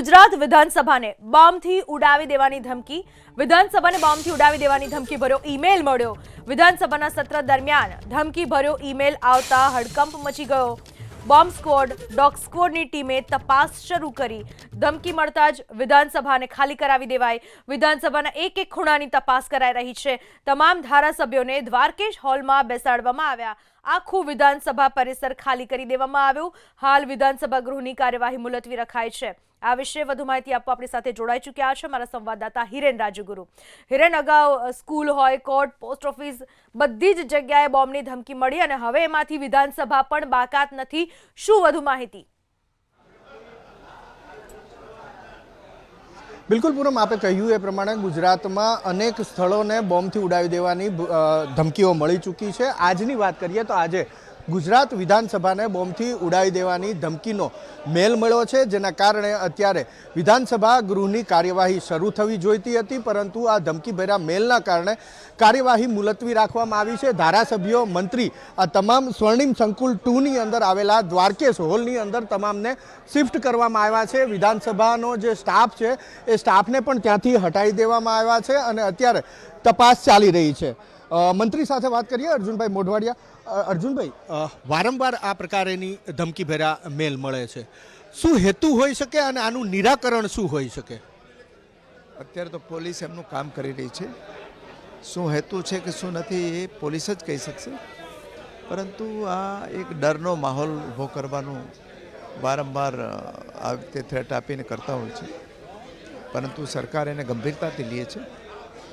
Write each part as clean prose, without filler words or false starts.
ગુજરાત વિધાનસભાને બોમ્બથી ઉડાવી દેવાની ધમકી વિધાનસભાને બોમ્બથી ઉડાવી દેવાની ધમકી ભર્યો ઈમેલ મળ્યો। વિધાનસભાના સત્ર દરમિયાન ધમકી ભર્યો ઈમેલ આવતા હડકંપ મચી ગયો। બોમ્બ સ્ક્વોડ ડોગ સ્ક્વોડની ટીમે તપાસ શરૂ કરી। ધમકી મળતા જ વિધાનસભાને ખાલી કરાવી દેવાઈ। વિધાનસભાના એક એક ખૂણાની તપાસ કરાઈ રહી છે। તમામ ધારાસભ્યોને દ્વારકેશ હોલમાં બેસાડવામાં આવ્યા। આખું વિધાનસભા પરિસર ખાલી કરી દેવામાં આવ્યું। હાલ વિધાનસભા ગૃહની કાર્યવાહી મુલતવી રખાઈ છે। આ વિશે વધુ માહિતી આપવા આપણી સાથે જોડાઈ ચૂક્યા છે મારા સંવાદદાતા હિરેન રાજુગુરુ। હિરેન, અગાઉ સ્કૂલ હોય, કોર્ટ, પોસ્ટ ઓફિસ બધી જ જગ્યાએ બોમ્બની ધમકી મળી અને હવે એમાંથી વિધાનસભા પણ બાકાત નથી। શું વધુ માહિતી? બિલકુલ પૂનમ, આપે કહ્યું એ પ્રમાણે ગુજરાતમાં અનેક સ્થળોને બોમ્બથી ઉડાવી દેવાની ધમકીઓ મળી ચૂકી છે। આજની વાત કરીએ તો આજે ગુજરાત વિધાનસભાને બોમ્બથી ઉડાવી દેવાની ધમકીનો મેલ મળ્યો છે, જેના કારણે અત્યારે વિધાનસભા ગૃહની કાર્યવાહી શરૂ થવી જોઈતી હતી, પરંતુ આ ધમકીભર્યા મેલના કારણે કાર્યવાહી મુલતવી રાખવામાં આવી છે। ધારાસભ્યો, મંત્રી આ તમામ સ્વર્ણિમ સંકુલ 2ની અંદર આવેલા દ્વારકેશ હોલની અંદર તમામને શિફ્ટ કરવામાં આવ્યા છે। વિધાનસભાનો જે સ્ટાફ છે એ સ્ટાફને પણ ત્યાંથી હટાવી દેવામાં આવ્યા છે અને અત્યારે તપાસ ચાલી રહી છે। મંત્રી સાથે વાત કરીએ, અર્જુનભાઈ મોઢવાડિયા। અર્જુનભાઈ, વારંવાર આ પ્રકારેની ધમકીભર્યા મેલ મળે છે, શું હેતુ હોઈ શકે અને આનું નિરાકરણ શું હોઈ શકે? અત્યારે તો પોલીસ એમનું કામ કરી રહી છે। શું હેતુ છે કે શું નથી એ પોલીસ જ કહી શકશે, પરંતુ આ એક ડરનો માહોલ ઊભો કરવાનું વારંવાર આ રીતે થ્રેટ આપીને કરતા હોય છે, પરંતુ સરકાર એને ગંભીરતાથી લે છે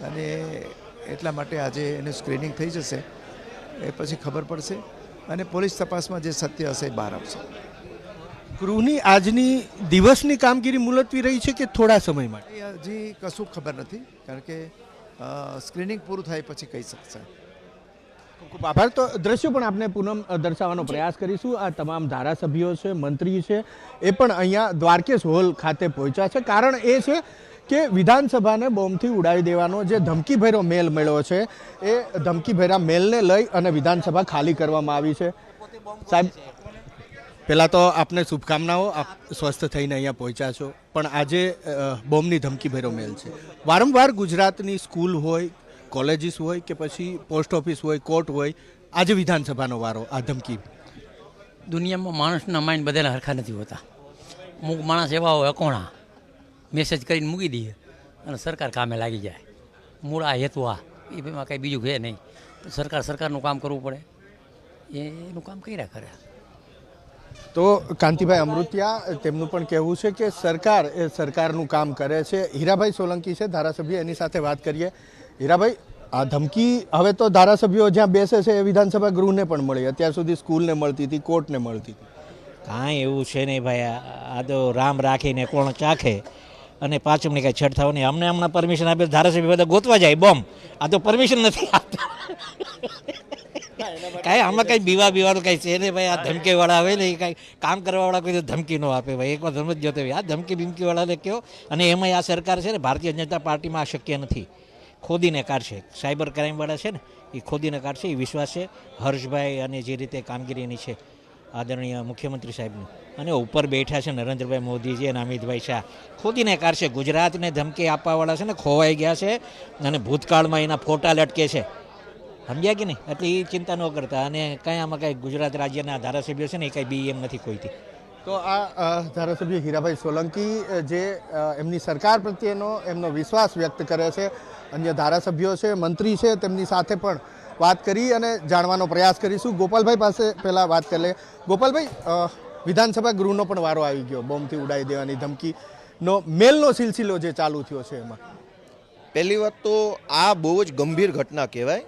અને એટલા માટે આજે એનું સ્ક્રીનિંગ થઈ જશે, એ પછી ખબર પડશે અને પોલીસ તપાસમાં જે સત્ય હશે એ બહાર આવશે। ગૃહની આજની દિવસની કામગીરી મુલતવી રહી છે કે થોડા સમય માટે? હજી કશું ખબર નથી, કારણ કે સ્ક્રીનિંગ પૂરું થાય પછી કહી શકશે। ખૂબ ખૂબ આભાર। તો દ્રશ્યો પણ આપણે પૂનમ દર્શાવવાનો પ્રયાસ કરીશું। આ તમામ ધારાસભ્યો છે, મંત્રી છે, એ પણ અહીંયા દ્વારકેશ હોલ ખાતે પહોંચ્યા છે। કારણ એ છે કે વિધાનસભાને બોમ્બથી ઉડાવી દેવાનો જે ધમકીભર્યો મેલ મળ્યો છે એ ધમકીભર્યા મેલને લઈ અને વિધાનસભા ખાલી કરવામાં આવી છે। સાહેબ, પહેલાં તો આપને શુભકામનાઓ, આપ સ્વસ્થ થઈને અહીંયા પહોંચ્યા છો, પણ આજે બોમ્બની ધમકીભર્યો મેલ છે। વારંવાર ગુજરાતની સ્કૂલ હોય, કોલેજીસ હોય કે પછી પોસ્ટ ઓફિસ હોય, કોર્ટ હોય, આજે વિધાનસભાનો વારો આ ધમકી। દુનિયામાં માણસના માઇન્ડ બધાના હરખા નથી હોતા। અમુક માણસ એવા હોય અકોણા, મેસેજ કરીને મૂકી દઈએ અને સરકાર કામે લાગી જાય। મૂળ આ હેતુ આ એમાં કંઈ બીજું છે નહીં, સરકારનું કામ કરવું પડે, એનું કામ કર્યા કરે। તો કાંતિભાઈ અમૃતિયા, તેમનું પણ કહેવું છે કે સરકાર એ સરકારનું કામ કરે છે। હીરાભાઈ સોલંકી છે ધારાસભ્ય, એની સાથે વાત કરીએ। હીરાભાઈ, આ ધમકી હવે તો ધારાસભ્યો જ્યાં બેસે છે એ વિધાનસભા ગૃહને પણ મળી, અત્યાર સુધી સ્કૂલને મળતી હતી, કોર્ટને મળતી હતી। કાંઈ એવું છે નહીં ભાઈ, આ તો રામ રાખીને કોણ ચાખે અને પાંચમની કાંઈ છેડથાવ નહીં। અમને હમણાં પરમિશન આપે ધારાસભ્ય બધા ગોતવા જાય બોમ્બ, આ તો પરમિશન નથી આપતા। કાંઈ આમાં કાંઈ બીવાનું કાંઈ છે નહીં ભાઈ। આ ધમકીવાળા આવે ને એ કાંઈ કામ કરવાવાળા કોઈ તો ધમકી ન આપે ભાઈ, એકવાર સમજજો તો આ ધમકી બીમકીવાળાને કહો। અને એમાંય આ સરકાર છે ને, ભારતીય જનતા પાર્ટીમાં આ શક્ય નથી, ખોદીને કાઢશે। સાયબર ક્રાઇમવાળા છે ને એ ખોદીને કાઢશે, એ વિશ્વાસ છે હર્ષભાઈ અને જે રીતે કામગીરીની છે આદરણીય મુખ્યમંત્રી સાહેબનું, અને ઉપર બેઠા છે નરેન્દ્રભાઈ મોદીજી અને અમિતભાઈ શાહ, ખોદીને કાઢશે। ગુજરાતને ધમકી આપવાવાળા છે ને ખોવાઈ ગયા છે અને ભૂતકાળમાં એના ફોટા લટકે છે, સમજ્યા કે નહીં? એટલે એ ચિંતા ન કરતા, અને કાંઈ આમાં કાંઈ ગુજરાત રાજ્યના ધારાસભ્યો છે ને એ કાંઈ બી એમ નથી કોઈથી। તો આ ધારાસભ્ય હીરાભાઈ સોલંકી જે એમની સરકાર પ્રત્યેનો એમનો વિશ્વાસ વ્યક્ત કરે છે। અન્ય ધારાસભ્યો છે, મંત્રી છે, તેમની સાથે પણ વાત કરી અને જાણવાનો પ્રયાસ કરીશું। ગોપાલભાઈ પાસે પહેલાં વાત કરી લે। ગોપાલભાઈ, વિધાનસભા ગૃહનો પણ વારો આવી ગયો, બોમ્બથી ઉડાવી દેવાની ધમકીનો મેલનો સિલસિલો જે ચાલુ થયો છે એમાં પહેલી વાત તો આ બહુ જ ગંભીર ઘટના કહેવાય।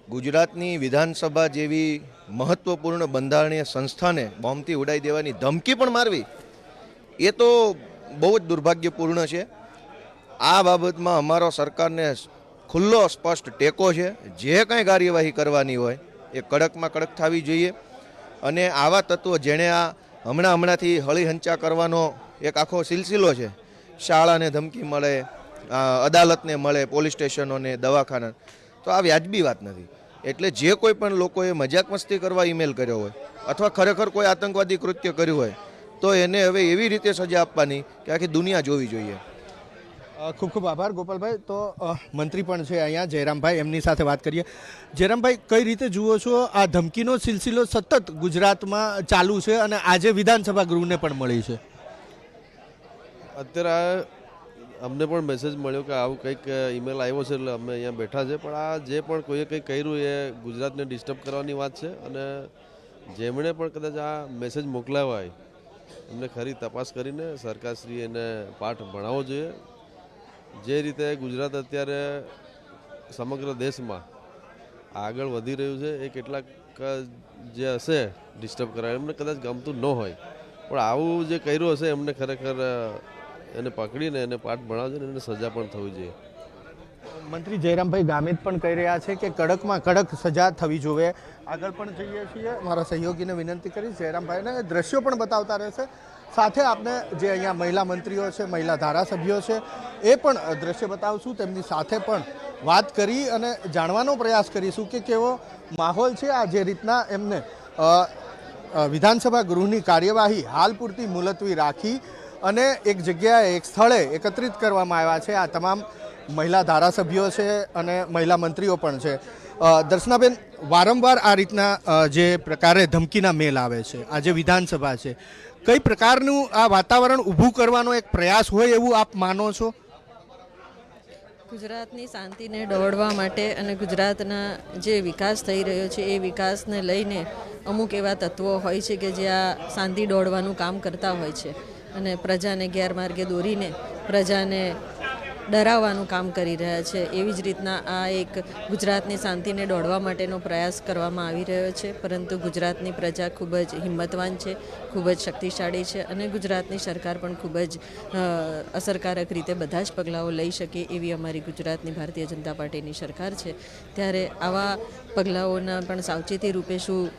ગુજરાતની વિધાનસભા જેવી મહત્વપૂર્ણ બંધારણીય સંસ્થાને બોમ્બથી ઉડાવી દેવાની ધમકી પણ મારવી એ તો બહુ જ દુર્ભાગ્યપૂર્ણ છે। આ બાબતમાં અમારો સરકારને ખુલ્લો સ્પષ્ટ ટેકો છે। જે કાંઈ કાર્યવાહી કરવાની હોય એ કડકમાં કડક થવી જોઈએ અને આવા તત્વો જેણે આ હમણાંથી હળીહંચા કરવાનો એક આખો સિલસિલો છે, શાળાને ધમકી મળે, અદાલતને મળે, પોલીસ સ્ટેશનોને, દવાખાના, તો આ વ્યાજબી વાત નથી। એટલે જે કોઈ પણ લોકોએ મજાક મસ્તી કરવા ઈમેલ કર્યો હોય અથવા ખરેખર કોઈ આતંકવાદી કૃત્ય કર્યું હોય તો એને હવે એવી રીતે સજા આપવાની કે આખી દુનિયા જોવી જોઈએ. ખૂબ ખૂબ આભાર ગોપાલભાઈ. તો મંત્રી પણ છે અહીંયા જયરામભાઈ, એમની સાથે વાત કરીએ. જયરામભાઈ, કઈ રીતે જુઓ છો આ ધમકીનો સિલસિલો સતત ગુજરાતમાં ચાલુ છે અને આજે વિધાનસભા ગૃહને પણ મળી છે? અત્યારે અમને પણ મેસેજ મળ્યો કે આવું કંઈક ઈમેલ આવ્યો છે એટલે અમે અહીંયા બેઠા છે, પણ આ જે પણ કોઈએ કંઈક કર્યું એ ગુજરાતને ડિસ્ટર્બ કરવાની વાત છે અને જેમણે પણ કદાચ આ મેસેજ મોકલાવ્યા હોય એમને ખરી તપાસ કરીને સરકારશ્રી એને પાઠ ભણાવવો જોઈએ. જે રીતે ગુજરાત અત્યારે સમગ્ર દેશમાં આગળ વધી રહ્યું છે એ કેટલાક જે હશે ડિસ્ટર્બ કરાય એમને કદાચ ગમતું ન હોય, પણ આવું જે કર્યું હશે એમને ખરેખર એને પકડીને એને પાઠ ભણાવજો ને એને સજા પણ થવી જોઈએ. મંત્રી જયરામભાઈ ગામિત પણ કહી રહ્યા છે કે કડકમાં કડક સજા થવી જોઈએ. આગળ પણ જઈએ છીએ, મારા સહયોગીને વિનંતી કરીશ જયરામભાઈને દ્રશ્યો પણ બતાવતા રહેશે. સાથે આપણે જે અહીંયા મહિલા મંત્રીઓ છે, મહિલા ધારાસભ્યો છે, એ પણ દ્રશ્ય બતાવશું. તેમની સાથે પણ વાત કરી અને જાણવાનો પ્રયાસ કરીશું કે કેવો માહોલ છે. આ જે રીતના એમને વિધાનસભા ગૃહની કાર્યવાહી હાલ પૂરતી મુલતવી રાખી અને એક જગ્યાએ એક સ્થળે એકત્રિત કરવામાં આવ્યા છે. આ તમામ મહિલા ધારાસભ્યો છે અને મહિલા મંત્રીઓ પણ છે. દર્શનાબેન, વારંવાર આ રીતના જે પ્રકારે ધમકીના મેલ આવે છે, આજે વિધાનસભા છે, કઈ પ્રકારનું આ વાતાવરણ ઊભું કરવાનો એક પ્રયાસ હોય એવું આપ માનો છો? ગુજરાતની શાંતિને દોડવા માટે અને ગુજરાતના જે વિકાસ થઈ રહ્યો છે એ વિકાસને લઈને અમુક એવા તત્વો હોય છે કે જે આ શાંતિ દોડવાનું કામ કરતા હોય છે અને પ્રજાને ગેરમાર્ગે દોરીને પ્રજાને ડરાવવાનું કામ કરી રહ્યા છે. એવી જ રીતના આ એક ગુજરાતની શાંતિને દોડવા માટેનો પ્રયાસ કરવામાં આવી રહ્યો છે, પરંતુ ગુજરાતની પ્રજા ખૂબ જ હિંમતવાન છે, ખૂબ જ શક્તિશાળી છે અને ગુજરાતની સરકાર પણ ખૂબ જ અસરકારક રીતે બધા જ પગલાઓ લઈ શકે એવી અમારી ગુજરાતની ભારતીય જનતા પાર્ટીની સરકાર છે. ત્યારે આવા પગલાઓના પણ સાવચેતી રૂપે શું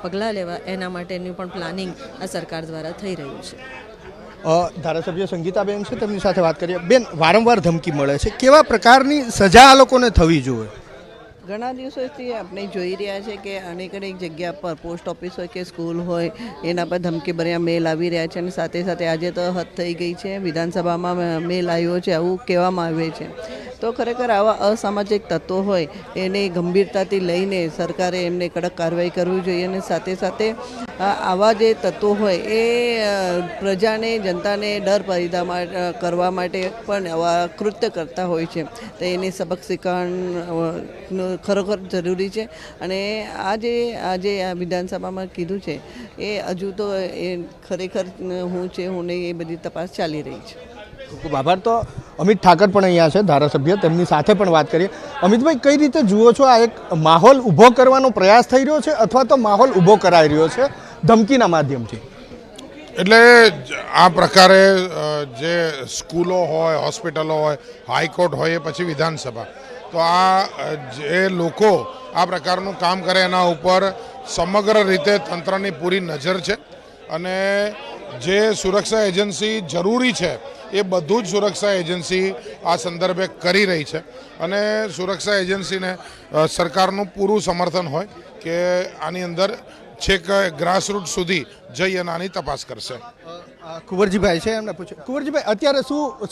પગલાં લેવા એના માટેનું પણ પ્લાનિંગ આ સરકાર દ્વારા થઈ રહ્યું છે. ધારાસભ્ય સંગીતાબેન છે, તેમની સાથે વાત કરીએ. બેન, વારંવાર ધમકી મળે છે, કેવા પ્રકારની સજા આ લોકોને થવી જોઈએ? ઘણા દિવસોથી આપણે જોઈ રહ્યા છે કે અનેક અનેક જગ્યા પર પોસ્ટ ઓફિસ હોય કે સ્કૂલ હોય એના પર ધમકીભર્યા મેલ આવી રહ્યા છે અને સાથે સાથે આજે તો હદ થઈ ગઈ છે, વિધાનસભામાં મેલ આવ્યો છે આવું કહેવામાં આવે છે. તો ખરેખર આવા અસામાજિક તત્વો હોય એને ગંભીરતાથી લઈને સરકારે એમને કડક કાર્યવાહી કરવી જોઈએ અને સાથે સાથે આવા જે તત્વો હોય એ પ્રજાને જનતાને ડર પેદા કરવા માટે પણ આવા કૃત્ય કરતા હોય છે. તો એને સબક શીખવાનું ખરેખર જરૂરી છે અને આજે આ વિધાનસભામાં કીધું છે એ હજુ તો એ ખરેખર હું છે હું નહીં એ બધી તપાસ ચાલી રહી છે. ખૂબ ખૂબ આભાર. તો અમિત ઠાકર પણ અહીંયા છે, ધારાસભ્ય, તેમની સાથે પણ વાત કરીએ. અમિતભાઈ, કઈ રીતે જુઓ છો આ એક માહોલ ઊભો કરવાનો પ્રયાસ થઈ રહ્યો છે અથવા તો માહોલ ઊભો કરાઈ રહ્યો છે ધમકીના માધ્યમથી? એટલે આ પ્રકારે જે સ્કૂલો હોય, હોસ્પિટલો હોય, હાઈકોર્ટ હોય, પછી વિધાનસભા, તો આ જે લોકો આ પ્રકારનું કામ કરે એના ઉપર સમગ્ર રીતે તંત્રની પૂરી નજર છે અને જે સુરક્ષા એજન્સી જરૂરી છે એ બધું જ સુરક્ષા એજન્સી આ સંદર્ભે કરી રહી છે અને સુરક્ષા એજન્સીને સરકારનું પૂરું સમર્થન હોય કે આની અંદર છેક ગ્રાસરૂટ સુધી જઈ અને આની તપાસ કરશે. કુંવરજીભાઈ છે, એમને પૂછ્યું. કુંવરજીભાઈ, અત્યારે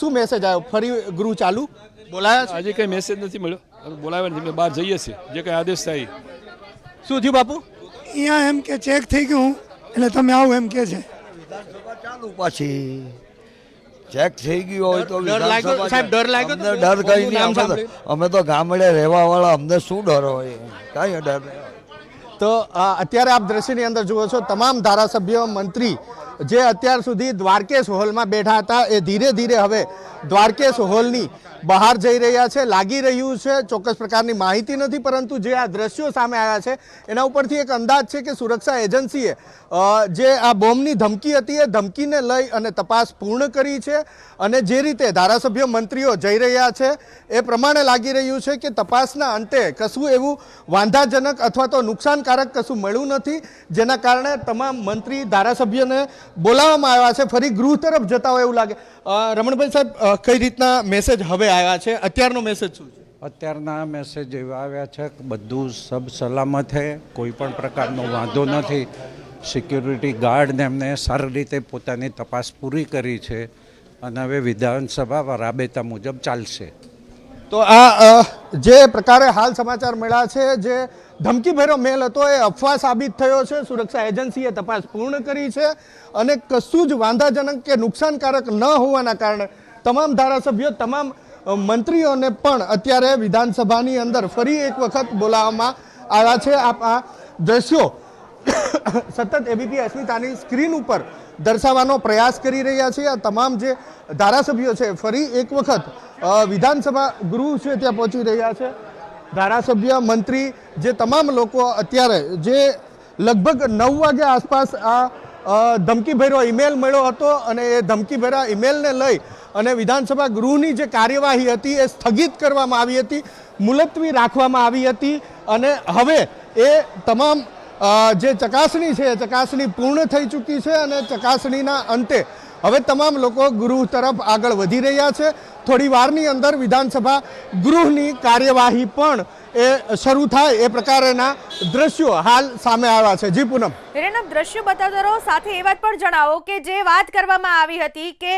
શું મેસેજ આવ્યો? ફરી ગૃહ ચાલુ બોલાયા છે? આજે કંઈ મેસેજ નથી મળ્યો, બોલાવ્યા નથી, બહાર જઈએ છીએ, જે કંઈ આદેશ થાય. શું થયું બાપુ? અહીંયા એમ કે ચેક થઈ ગયું એટલે તમે આવો એમ કે છે. ચાલુ પાછી ચેક થઈ ગયું હોય તો ડર લાગ્યો સાહેબ? ડર લાગ્યો? ડર કઈ નહીં, અમે તો ગામડે રહેવા વાળા, અમને શું ડર હોય, કઈ ડર નહીં. તો અત્યારે આપ દ્રશ્યની અંદર જુઓ છો, તમામ ધારાસભ્યો, મંત્રી જે અત્યાર સુધી દ્વારકેશ હોલમાં બેઠા હતા એ ધીરે ધીરે હવે દ્વારકેશ હોલની બહાર જઈ રહ્યા છે. લાગી રહ્યું છે, ચોક્કસ પ્રકારની માહિતી નથી, પરંતુ જે આ દ્રશ્યો સામે આવ્યા છે એના ઉપરથી એક અંદાજ છે કે સુરક્ષા એજન્સીએ જે આ બોમ્બની ધમકી હતી એ ધમકીને લઈ અને તપાસ પૂર્ણ કરી છે અને જે રીતે ધારાસભ્ય મંત્રીઓ જઈ રહ્યા છે એ પ્રમાણે લાગી રહ્યું છે કે તપાસના અંતે કશું એવું વાંધાજનક અથવા તો નુકસાનકારક કશું મળ્યું નથી, જેના કારણે તમામ મંત્રી ધારાસભ્યોને બોલાવવામાં આવ્યા છે. ફરી ગૃહ તરફ જતા હોય એવું લાગે. રમણભાઈ સાહેબ, કઈ રીતના મેસેજ હવે આવ્યા છે? અત્યારનો મેસેજ શું છે? અત્યારના મેસેજ એવા આવ્યા છે કે બધું સબ સલામત છે, કોઈ પણ પ્રકારનો વાંધો નથી. સિક્યુરિટી ગાર્ડ એમને સારી રીતે પોતાની તપાસ પૂરી કરી છે અને હવે વિધાનસભા રાબેતા મુજબ ચાલશે. તો આ જે પ્રકારે હાલ સમાચાર મળ્યા છે, જે ધમકીભર્યો મેલ હતો એ અફવા સાબિત થયો છે. સુરક્ષા એજન્સીએ તપાસ પૂર્ણ કરી છે અને કશું જ વાંધાજનક કે નુકસાનકારક ન હોવાના કારણે તમામ ધારાસભ્યો, તમામ મંત્રીઓને પણ અત્યારે વિધાનસભાની અંદર ફરી એક વખત બોલાવવામાં આવ્યા છે. આ દ્રશ્યો સતત એબીપી અસ્મિતાની સ્ક્રીન ઉપર દર્શાવવાનો પ્રયાસ કરી રહ્યા છે. આ તમામ જે ધારાસભ્યો છે ફરી એક વખત વિધાનસભા ગૃહ છે ત્યાં પહોંચી રહ્યા છે. ધારાસભ્ય, મંત્રી, જે તમામ લોકો અત્યારે, જે લગભગ 9 વાગ્યા આસપાસ આ ધમકીભર્યો ઈમેલ મળ્યો હતો અને એ ધમકીભર્યા ઈમેલને લઈ અને વિધાનસભા ગૃહની જે કાર્યવાહી હતી એ સ્થગિત કરવામાં આવી હતી, મુલતવી રાખવામાં આવી હતી અને હવે એ તમામ જે ચકાસણી છે એ ચકાસણી પૂર્ણ થઈ ચૂકી છે અને ચકાસણીના અંતે હવે તમામ લોકો ગૃહ તરફ આગળ વધી રહ્યા છે. થોડી વારની અંદર વિધાનસભા ગૃહની કાર્યવાહી પણ એ શરૂ થાય એ પ્રકારના દ્રશ્યો હાલ સામે આવ્યા છે. જી પૂનમ. હિરેન, આપ દ્રશ્યો બતાવતા રહો, સાથે એ વાત પણ જણાવો કે જે વાત કરવામાં આવી હતી કે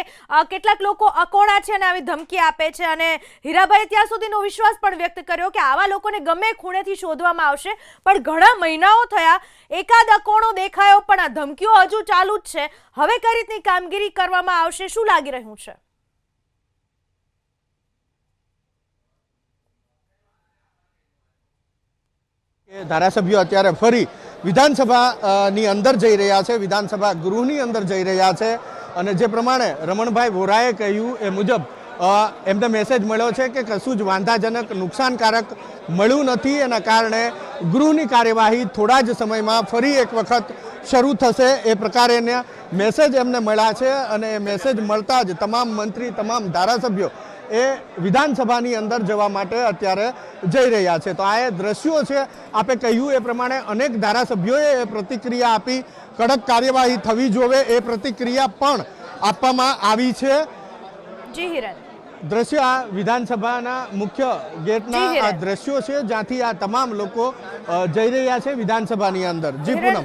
કેટલાક લોકો અકોણા છે અને આવી ધમકી આપે છે અને હીરાભાઈ ત્યાં સુધીનો વિશ્વાસ પણ વ્યક્ત કર્યો કે આવા લોકોને ગમે ખૂણેથી શોધવામાં આવશે, પણ ઘણા મહિનાઓ થયા, એકાદ અકોણો દેખાયો પણ આ ધમકીઓ હજુ ચાલુ જ છે. હવે કઈ રીતની કામગીરી કરવામાં આવશે, શું લાગી રહ્યું છે? ધારાસભ્યો અત્યારે ફરી વિધાનસભાની અંદર જઈ રહ્યા છે, વિધાનસભા ગૃહની અંદર જઈ રહ્યા છે અને જે પ્રમાણે રમણભાઈ વોરાએ કહ્યું એ મુજબ એમને મેસેજ મળ્યો છે કે કશું જ વાંધાજનક, નુકસાનકારક મળ્યું નથી. એના કારણે ગૃહની કાર્યવાહી થોડા જ સમયમાં ફરી એક વખત શરૂ થશે એ પ્રકારેના મેસેજ એમને મળ્યા છે અને એ મેસેજ મળતા જ તમામ મંત્રી, તમામ ધારાસભ્યો એ વિધાનસભાની અંદર જવા માટે અત્યારે જઈ રહ્યા છે. તો આ એ દ્રશ્યો છે. આપે કહ્યું એ પ્રમાણે અનેક ધારાસભ્યોએ એ પ્રતિક્રિયા આપી, કડક કાર્યવાહી થવી જોવે એ પ્રતિક્રિયા પણ આપવામાં આવી છે. જી હિરેન, દ્રશ્ય આ વિધાનસભાના મુખ્ય ગેટના આ દ્રશ્યો છે જ્યાંથી આ તમામ લોકો જઈ રહ્યા છે વિધાનસભાની અંદર. જી પૂનમ.